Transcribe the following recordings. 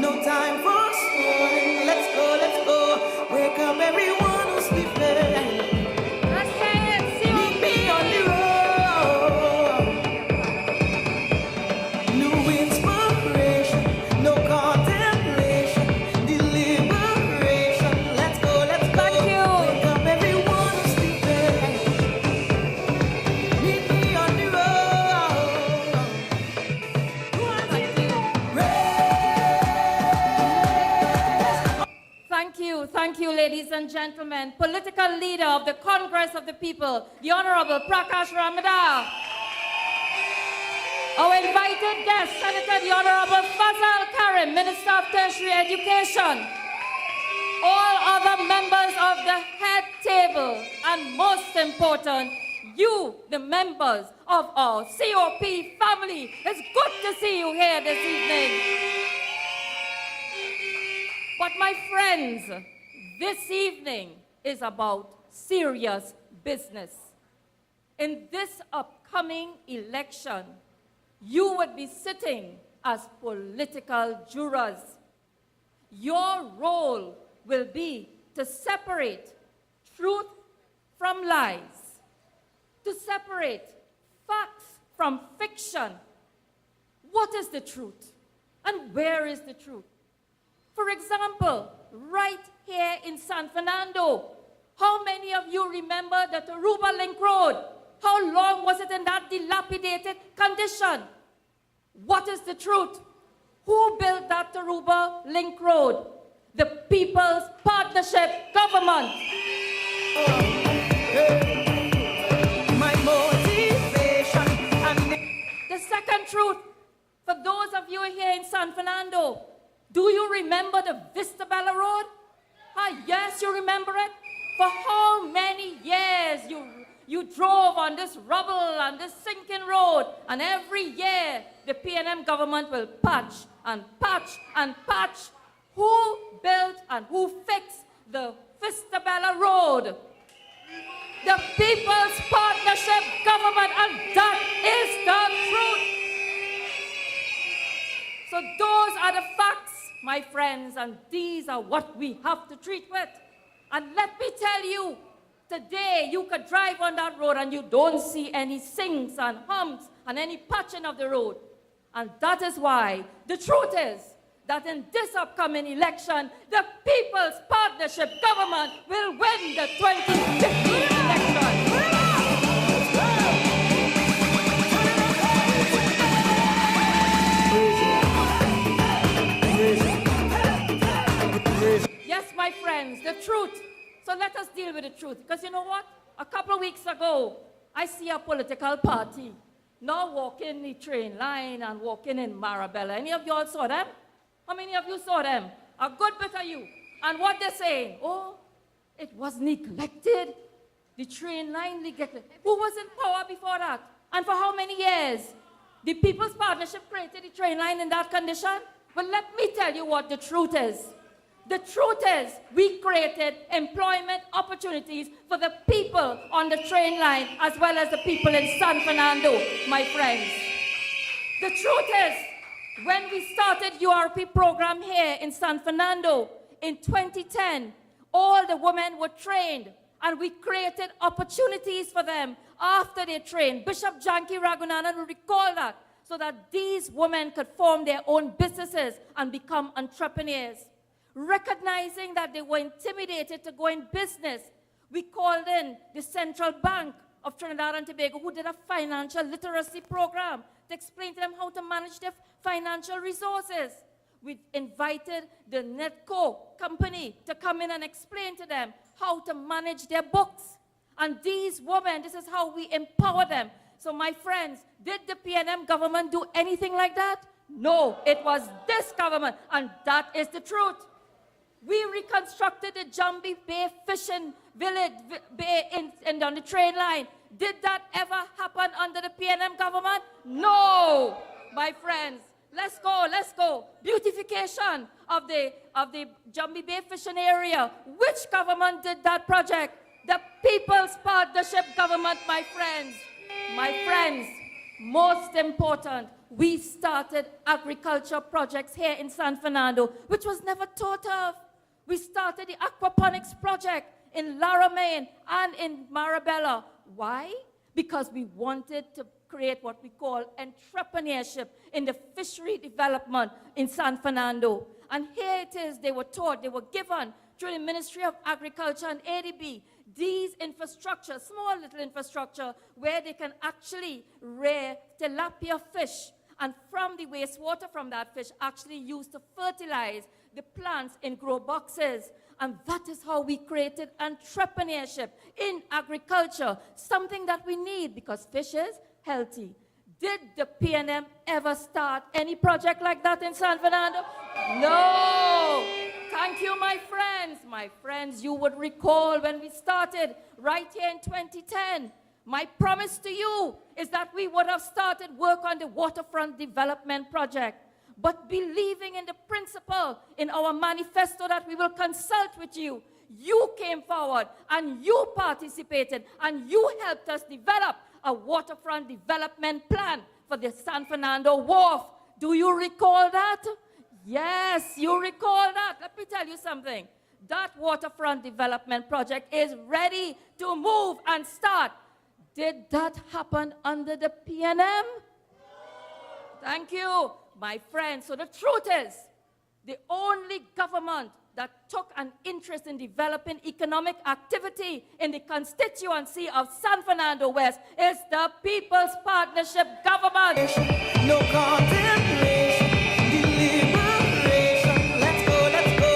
No time for snoring. Let's go. Wake up everyone who's sleeping. Let's hear it. Meet me on the road. New inspiration, no contemplation, deliberation. Let's go. Thank you. Wake up everyone who's sleeping. Meet me on the road. Thank you, ladies and gentlemen. Political leader of the Congress of the People, the Honorable Prakash Ramadar. Our invited guest, Senator the Honorable Fazal Karim, Minister of Tertiary Education. All other members of the head table, and most important, you, the members of our COP family. It's good to see you here this evening. But my friends, this evening is about serious business. In this upcoming election, you would be sitting as political jurors. Your role will be to separate truth from lies, to separate facts from fiction. What is the truth? And where is the truth? For example, right here in San Fernando, how many of you remember the Taruba Link Road? How long was it in that dilapidated condition? What is the truth? Who built that Taruba Link Road? The People's Partnership Government. My motivation and The second truth, for those of you here in San Fernando, do you remember the Vista Bella Road? Yes, you remember it? For how many years you drove on this rubble and this sinking road, and every year the PNM government will patch and patch and patch. Who built and who fixed the Vista Bella Road? The People's Partnership Government, and that is the truth. So those are the facts, my friends, and these are what we have to treat with. And let me tell you, today you could drive on that road and you don't see any sinks and humps and any patching of the road. And that is why the truth is that in this upcoming election, the People's Partnership Government will win the 2015 election. Yes, my friends, the truth. So let us deal with the truth. Because you know what? A couple of weeks ago, I see a political party now walking the train line and walking in Marabella. Any of you all saw them? How many of you saw them? A good bit of you. And what they're saying? Oh, it was neglected. The train line neglected. Who was in power before that? And for how many years? The People's Partnership created the train line in that condition? Well, let me tell you what the truth is. The truth is, we created employment opportunities for the people on the train line as well as the people in San Fernando, my friends. The truth is, when we started URP program here in San Fernando in 2010, all the women were trained and we created opportunities for them after they trained. Bishop Janki Raghunandan will recall that, so that these women could form their own businesses and become entrepreneurs. Recognizing that they were intimidated to go in business, we called in the Central Bank of Trinidad and Tobago, who did a financial literacy program to explain to them how to manage their financial resources. We invited the Netco company to come in and explain to them how to manage their books. And these women, this is how we empower them. So my friends, did the PNM government do anything like that? No, it was this government, and that is the truth. We reconstructed the Jambi Bay fishing village on the train line. Did that ever happen under the PNM government? No, my friends. Let's go. Beautification of the Jambi Bay fishing area. Which government did that project? The People's Partnership Government, my friends. My friends, most important, we started agriculture projects here in San Fernando, which was never thought of. We started the aquaponics project in Laramie and in Marabella. Why? Because we wanted to create what we call entrepreneurship in the fishery development in San Fernando. And here it is, they were taught, they were given through the Ministry of Agriculture and ADB, these infrastructure, small little infrastructure, where they can actually rear tilapia fish, and from the wastewater from that fish actually used to fertilize the plants in grow boxes. And that is how we created entrepreneurship in agriculture, something that we need because fish is healthy. Did the PNM ever start any project like that in San Fernando? No. Thank you, my friends. My friends, you would recall when we started right here in 2010. My promise to you is that we would have started work on the waterfront development project. But believing in the principle in our manifesto that we will consult with you, you came forward and you participated and you helped us develop a waterfront development plan for the San Fernando Wharf. Do you recall that? Yes, you recall that. Let me tell you something. That waterfront development project is ready to move and start. Did that happen under the PNM? Thank you, my friends. So the truth is, the only government that took an interest in developing economic activity in the constituency of San Fernando West is the People's Partnership Government. No contemplation, deliberation. Let's go,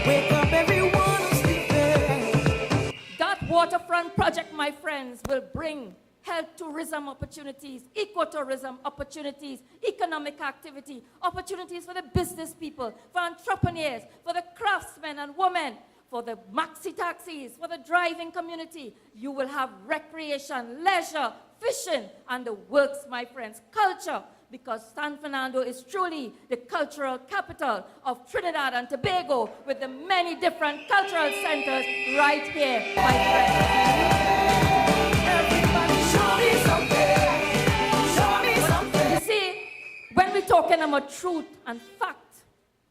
wake up everyone who's sleeping. That waterfront project, my friends, will bring health tourism opportunities, ecotourism opportunities, economic activity, opportunities for the business people, for entrepreneurs, for the craftsmen and women, for the maxi taxis, for the driving community. You will have recreation, leisure, fishing, and the works, my friends, culture, because San Fernando is truly the cultural capital of Trinidad and Tobago with the many different cultural centers right here, my friends. You see, when we're talking about truth and fact,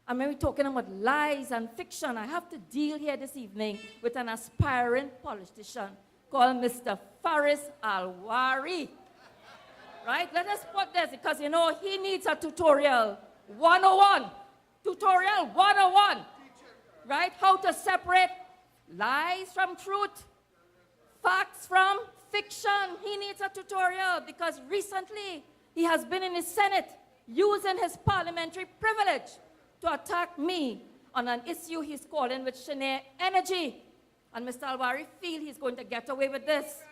and when we're talking about lies and fiction, I have to deal here this evening with an aspiring politician called Mr. Faris Alwari. Right? Let us put this, because you know he needs a tutorial 101. Tutorial 101. Right? How to separate lies from truth, facts from fiction. He needs a tutorial because recently he has been in the Senate using his parliamentary privilege to attack me on an issue he's calling with Shanae Energy. And Mr. Alwari feels he's going to get away with this,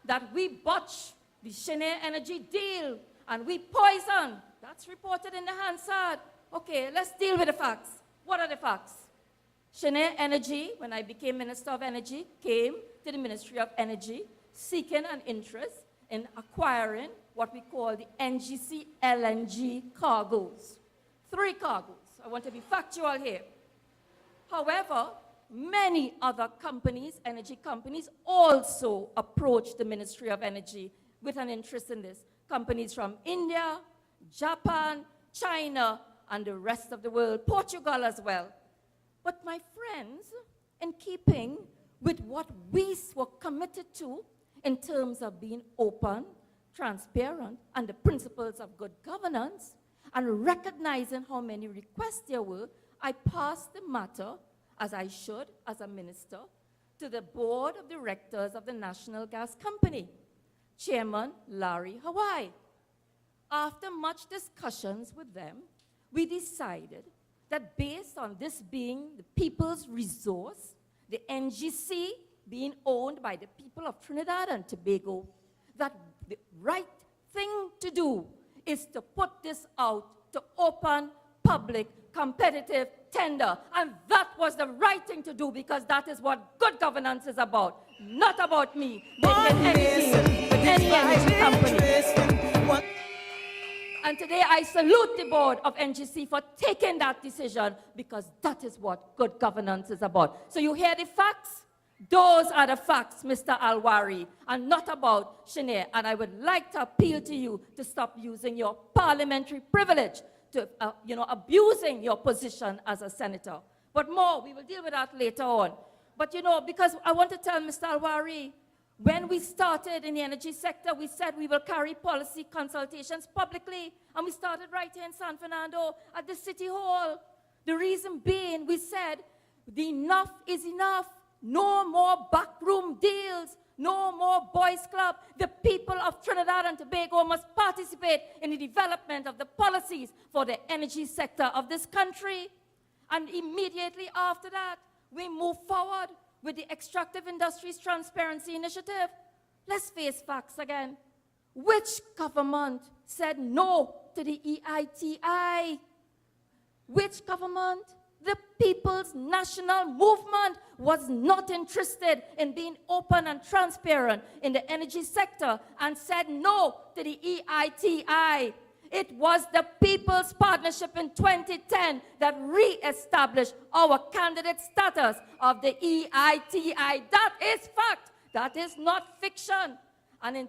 that we botched the Shanae Energy deal and we poisoned. That's reported in the Hansard. Okay, let's deal with the facts. What are the facts? Shanae Energy, when I became Minister of Energy, came to the Ministry of Energy seeking an interest in acquiring what we call the NGC LNG cargoes. 3 cargoes. I want to be factual here. However, many other companies, energy companies, also approached the Ministry of Energy with an interest in this. Companies from India, Japan, China, and the rest of the world, Portugal as well. But my friends, in keeping with what we were committed to in terms of being open, transparent, and the principles of good governance, and recognizing how many requests there were, I passed the matter, as I should as a minister, to the board of directors of the National Gas Company, Chairman Larry Hawaii. After much discussions with them, we decided that based on this being the people's resource, the NGC being owned by the people of Trinidad and Tobago, that the right thing to do is to put this out to open, public, competitive tender. And that was the right thing to do because that is what good governance is about, not about me making anything with any energy company. And today I salute the board of NGC for taking that decision because that is what good governance is about. So you hear the facts, Those are the facts, Mr. Alwari, and not about Shanae. And I would like to appeal to you to stop using your parliamentary privilege to, abusing your position as a senator. But more, we will deal with that later on. But because I want to tell Mr. Alwari, when we started in the energy sector, we said we will carry policy consultations publicly. And we started right here in San Fernando at the City Hall. The reason being, we said, the enough is enough. No more backroom deals. No more boys club. The people of Trinidad and Tobago must participate in the development of the policies for the energy sector of this country. And immediately after that, we move forward with the Extractive Industries Transparency Initiative. Let's face facts again. Which government said no to the EITI? Which government? The People's National Movement was not interested in being open and transparent in the energy sector and said no to the EITI. It was the People's Partnership in 2010 that re-established our candidate status of the EITI. That is fact. That is not fiction. And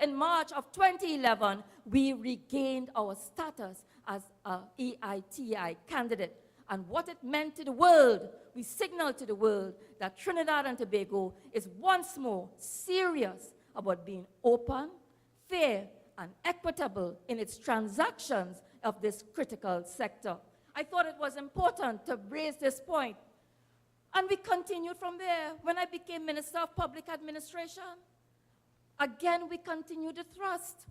in March of 2011, we regained our status as an EITI candidate. And what it meant to the world, we signaled to the world that Trinidad and Tobago is once more serious about being open, fair, and equitable in its transactions of this critical sector. I thought it was important to raise this point. And we continued from there. When I became Minister of Public Administration, again we continued the thrust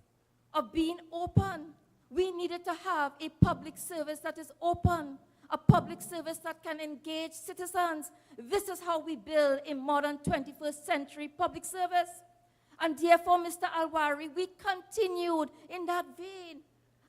of being open. We needed to have a public service that is open, a public service that can engage citizens. This is how we build a modern 21st century public service. And therefore, Mr. Alwari, we continued in that vein.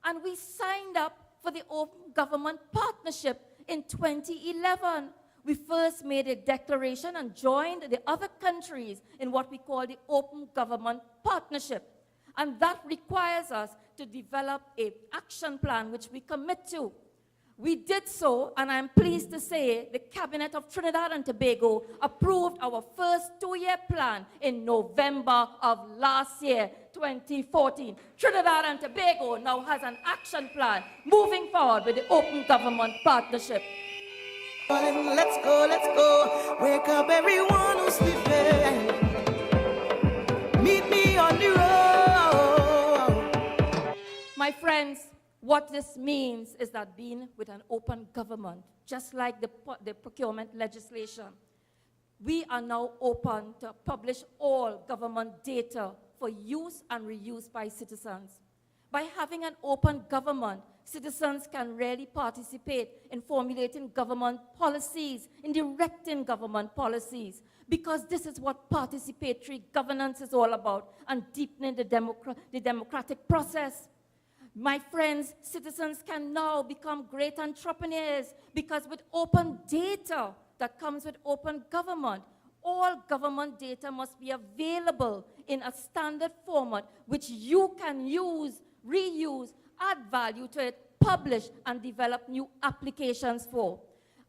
And we signed up for the Open Government Partnership in 2011. We first made a declaration and joined the other countries in what we call the Open Government Partnership. And that requires us to develop an action plan which we commit to. We did so, and I'm pleased to say the Cabinet of Trinidad and Tobago approved our first 2-year plan in November of last year, 2014. Trinidad and Tobago now has an action plan moving forward with the Open Government Partnership. Let's go, wake up everyone who's sleeping. Meet me on the road. My friends, what this means is that being with an open government, just like the procurement legislation, we are now open to publish all government data for use and reuse by citizens. By having an open government, citizens can really participate in formulating government policies, in directing government policies, because this is what participatory governance is all about, and deepening the democratic process. My friends, citizens can now become great entrepreneurs because with open data that comes with open government, all government data must be available in a standard format which you can use, reuse, add value to it, publish, and develop new applications for.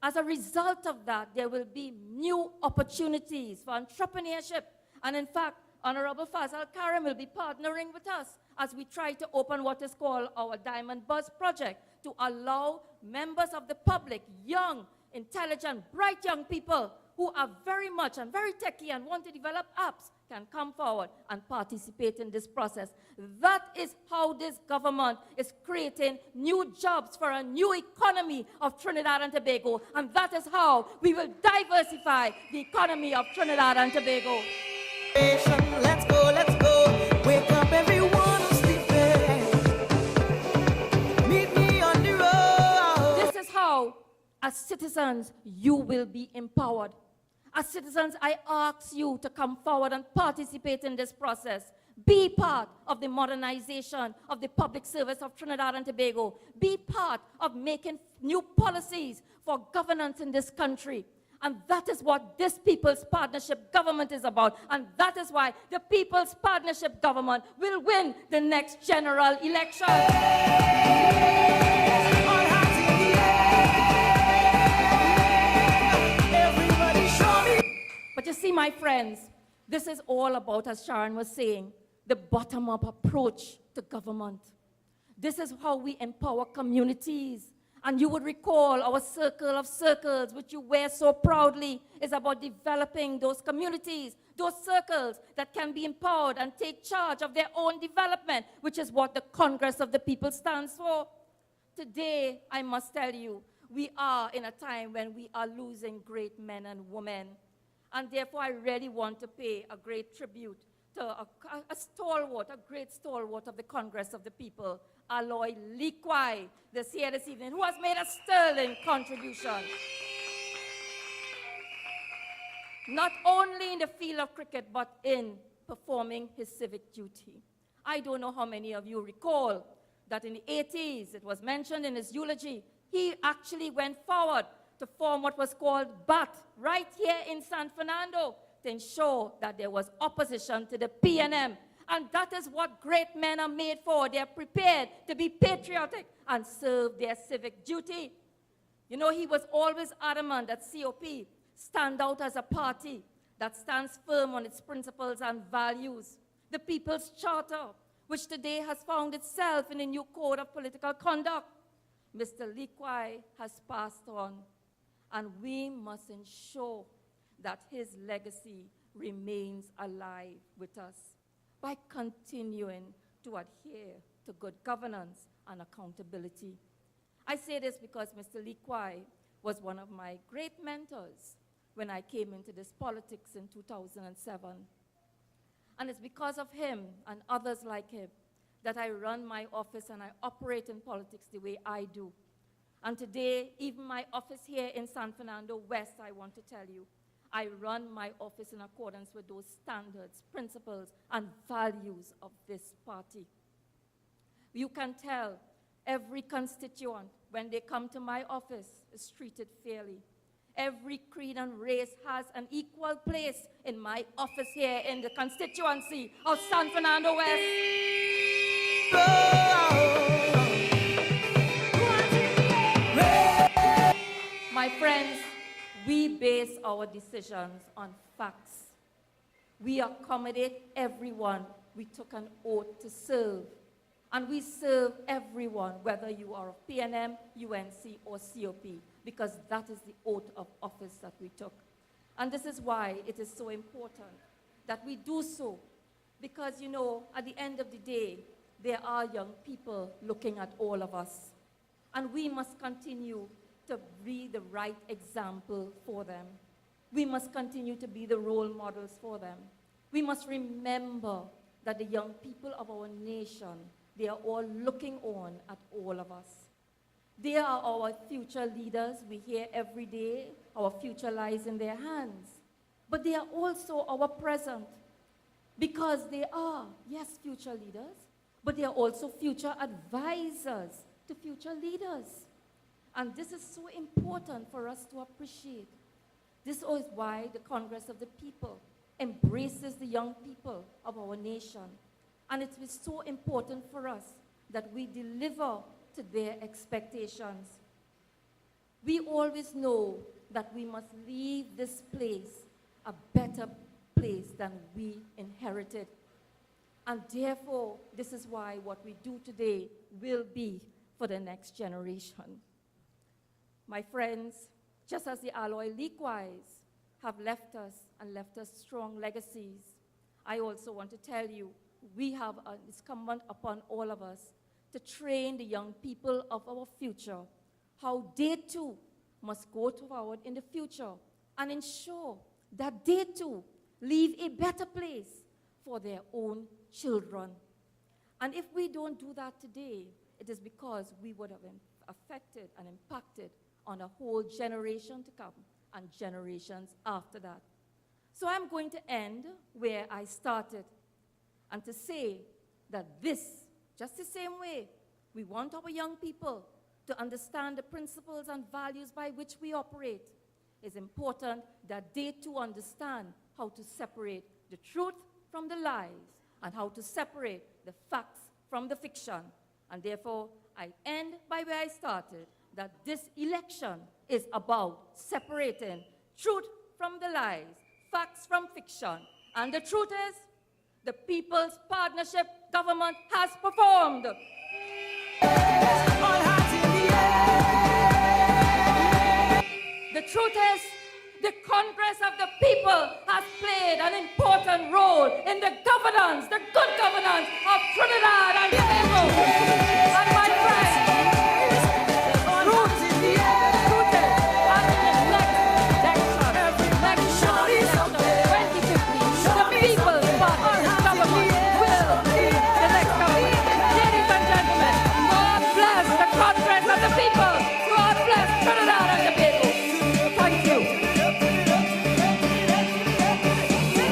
As a result of that, there will be new opportunities for entrepreneurship. And in fact, Honorable Fazal Karim will be partnering with us as we try to open what is called our Diamond Buzz project to allow members of the public, young, intelligent, bright young people who are very much and very techy and want to develop apps can come forward and participate in this process. That is how this government is creating new jobs for a new economy of Trinidad and Tobago, and that is how we will diversify the economy of Trinidad and Tobago. Let's go, wake up everyone who's sleeping. Meet me on the road. This is how, as citizens, you will be empowered. As citizens, I ask you to come forward and participate in this process. Be part of the modernization of the public service of Trinidad and Tobago. Be part of making new policies for governance in this country. And that is what this People's Partnership Government is about. And that is why the People's Partnership Government will win the next general election. But you my friends, this is all about, as Sharon was saying, the bottom-up approach to government. This is how we empower communities. And you would recall our circle of circles, which you wear so proudly, is about developing those communities, those circles that can be empowered and take charge of their own development, which is what the Congress of the People stands for. Today, I must tell you, we are in a time when we are losing great men and women. And therefore, I really want to pay a great tribute to a stalwart, a great stalwart of the Congress of the People, Aloy Likwai, this evening, who has made a sterling contribution. Not only in the field of cricket, but in performing his civic duty. I don't know how many of you recall that in the 80s, it was mentioned in his eulogy, he actually went forward to form what was called BAT right here in San Fernando to ensure that there was opposition to the PNM. And that is what great men are made for. They're prepared to be patriotic and serve their civic duty. You know, he was always adamant that COP stand out as a party that stands firm on its principles and values. The People's Charter, which today has found itself in a new code of political conduct. Mr. Likwai has passed on, and we must ensure that his legacy remains alive with us by continuing to adhere to good governance and accountability. I say this because Mr. Likwai was one of my great mentors when I came into this politics in 2007. And it's because of him and others like him that I run my office and I operate in politics the way I do. And today, even my office here in San Fernando West, I want to tell you, I run my office in accordance with those standards, principles, and values of this party. You can tell every constituent, when they come to my office, is treated fairly. Every creed and race has an equal place in my office here in the constituency of San Fernando West. My friends, we base our decisions on facts. We accommodate everyone. We took an oath to serve. And we serve everyone, whether you are of PNM, UNC, or COP, because that is the oath of office that we took. And this is why it is so important that we do so, because, you know, at the end of the day, there are young people looking at all of us. And we must continue to be the right example for them. We must continue to be the role models for them. We must remember that the young people of our nation, they are all looking on at all of us. They are our future leaders. We hear every day, our future lies in their hands. But they are also our present, because they are, yes, future leaders, but they are also future advisors to future leaders. And this is so important for us to appreciate. This is why the Congress of the People embraces the young people of our nation. And it is so important for us that we deliver to their expectations. We always know that we must leave this place a better place than we inherited. And therefore, this is why what we do today will be for the next generation. My friends, just as the Aloy Likwais have left us and left us strong legacies, I also want to tell you, we have it's incumbent upon all of us to train the young people of our future how they too must go forward in the future and ensure that they too leave a better place for their own children. And if we don't do that today, it is because we would have affected and impacted on a whole generation to come and generations after that. So I'm going to end where I started, and to say that this, just the same way, we want our young people to understand the principles and values by which we operate. It's important that they too understand how to separate the truth from the lies and how to separate the facts from the fiction. And therefore, I end by where I started, that this election is about separating truth from the lies, facts from fiction. And the truth is, the People's Partnership government has performed. All hands in the air. The truth is, the Congress of the People has played an important role in the governance, the good governance